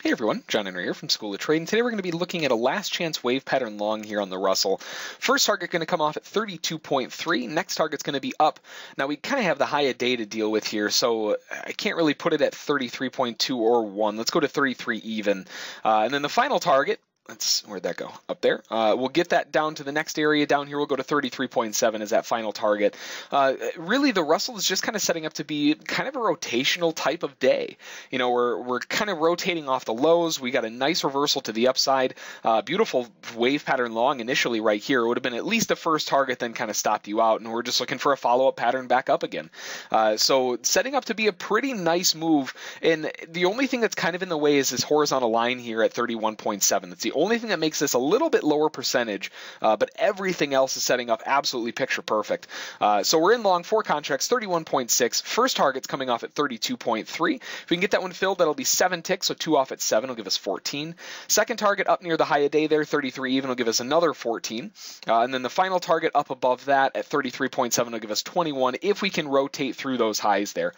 Hey everyone, John Henry here from School of Trade, and today we're going to be looking at a last chance wave pattern long here on the Russell. First target going to come off at 32.3, next target's going to be up. Now we kind of have the high of day to deal with here, so I can't really put it at 33.2 or 1. Let's go to 33 even. And then the final target, where'd that go? Up there. We'll get that down to the next area down here. We'll go to 33.7 as that final target. Really, the Russell is just kind of setting up to be kind of a rotational type of day. You know, we're kind of rotating off the lows. We got a nice reversal to the upside. Beautiful wave pattern long initially right here. It would have been at least the first target, then kind of stopped you out, and we're just looking for a follow-up pattern back up again. So setting up to be a pretty nice move, and the only thing that's kind of in the way is this horizontal line here at 31.7. That's the only thing that makes this a little bit lower percentage, but everything else is setting up absolutely picture perfect. So we're in long 4 contracts, 31.6. First target's coming off at 32.3. If we can get that one filled, that'll be 7 ticks, so 2 off at 7 will give us 14. Second target up near the high of day there, 33 even, will give us another 14. And then the final target up above that at 33.7 will give us 21 if we can rotate through those highs there.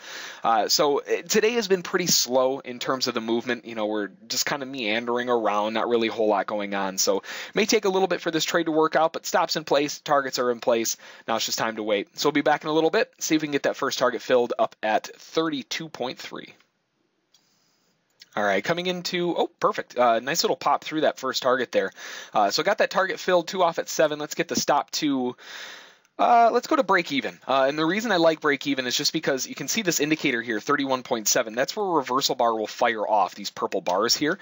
So today has been pretty slow in terms of the movement. You know, we're just kind of meandering around, not really a whole lot going on. So it may take a little bit for this trade to work out, but stops in place, targets are in place. Now it's just time to wait. So we'll be back in a little bit, see if we can get that first target filled up at 32.3. All right, coming into, oh, perfect. Nice little pop through that first target there. So got that target filled, 2 off at 7. Let's get the stop to... let's go to break even. And the reason I like break even is just because you can see this indicator here, 31.7. That's where a reversal bar will fire off, these purple bars here.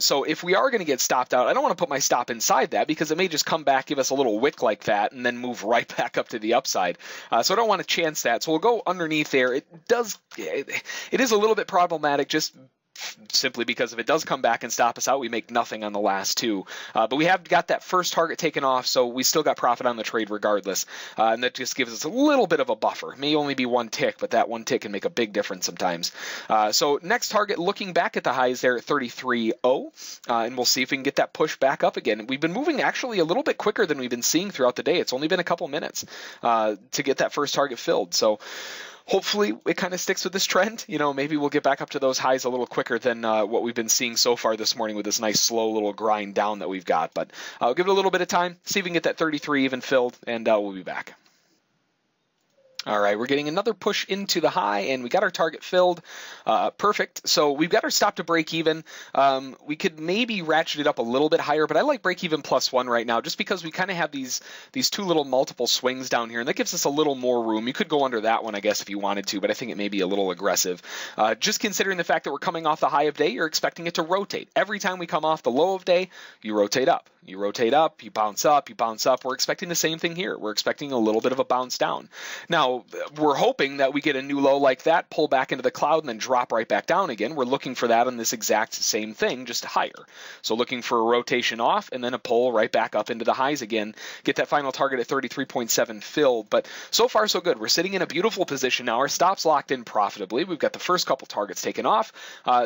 So if we are going to get stopped out, I don't want to put my stop inside that because it may just come back, give us a little wick like that, and then move right back up to the upside. So I don't want to chance that. So we'll go underneath there. It is a little bit problematic just simply because if it does come back and stop us out, we make nothing on the last 2. But we have got that first target taken off, so we still got profit on the trade regardless. And that just gives us a little bit of a buffer. It may only be 1 tick, but that 1 tick can make a big difference sometimes. So next target, looking back at the highs there at 33.0, and we'll see if we can get that push back up again. We've been moving actually a little bit quicker than we've been seeing throughout the day. It's only been a couple minutes to get that first target filled. So hopefully it kind of sticks with this trend. You know, maybe we'll get back up to those highs a little quicker than what we've been seeing so far this morning with this nice slow little grind down that we've got. But I'll give it a little bit of time, see if we can get that 33 even filled, and we'll be back. All right, we're getting another push into the high, and we got our target filled. Perfect. So we've got our stop to break even. We could maybe ratchet it up a little bit higher, but I like break even +1 right now just because we kind of have these 2 little multiple swings down here, and that gives us a little more room. You could go under that one, I guess, if you wanted to, but I think it may be a little aggressive. Just considering the fact that we're coming off the high of day, you're expecting it to rotate. Every time we come off the low of day, you rotate up. You rotate up, you bounce up, you bounce up. We're expecting the same thing here. We're expecting a little bit of a bounce down. Now, we're hoping that we get a new low like that, pull back into the cloud, and then drop right back down again. We're looking for that on this exact same thing, just higher. So looking for a rotation off and then a pull right back up into the highs again. Get that final target at 33.7 filled. But so far, so good. We're sitting in a beautiful position now. Our stop's locked in profitably. We've got the first couple targets taken off.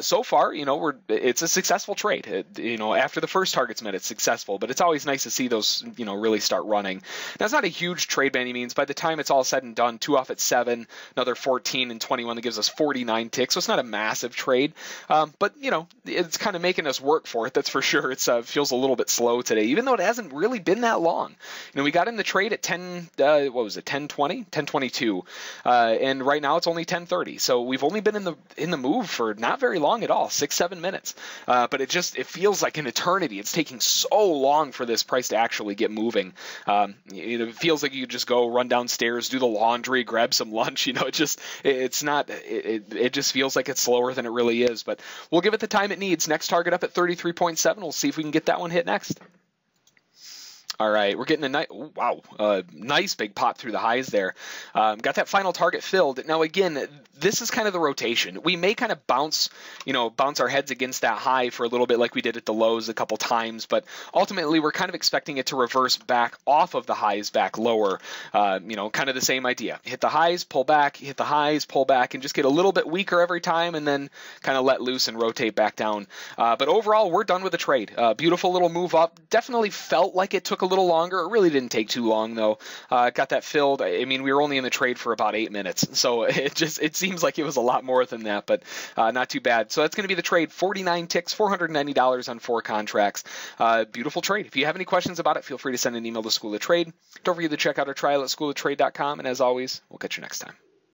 So far, you know, it's a successful trade. You know, after the first target's met, it's successful. But it's always nice to see those, you know, really start running. Now, it's not a huge trade by any means. By the time it's all said and done, 2 off at 7, another 14 and 21 that gives us 49 ticks. So it's not a massive trade. But, you know, it's kind of making us work for it. That's for sure. It feels a little bit slow today, even though it hasn't really been that long. You know, we got in the trade at 10:20, 10:22, and right now it's only 10:30. So we've only been in the move for not very long at all, 6-7 minutes. But it feels like an eternity. It's taking so long for this price to actually get moving. It feels like you could just go run downstairs, do the laundry, grab some lunch. You know, it just feels like it's slower than it really is. But we'll give it the time it needs. Next target up at 33.7. We'll see if we can get that one hit next. All right, we're getting a nice big pop through the highs there. Got that final target filled. Now, again, this is kind of the rotation. We may kind of bounce our heads against that high for a little bit like we did at the lows a couple times, but ultimately we're kind of expecting it to reverse back off of the highs back lower. You know, kind of the same idea. Hit the highs, pull back, hit the highs, pull back, and just get a little bit weaker every time and then kind of let loose and rotate back down. But overall, we're done with the trade. Beautiful little move up. Definitely felt like it took a little longer. It really didn't take too long, though. Got that filled. I mean, we were only in the trade for about 8 minutes, so it seems like it was a lot more than that, but not too bad. So that's going to be the trade. 49 ticks, $490 on 4 contracts. Beautiful trade. If you have any questions about it, feel free to send an email to School of Trade. Don't forget to check out our trial at schooloftrade.com, and as always, we'll catch you next time.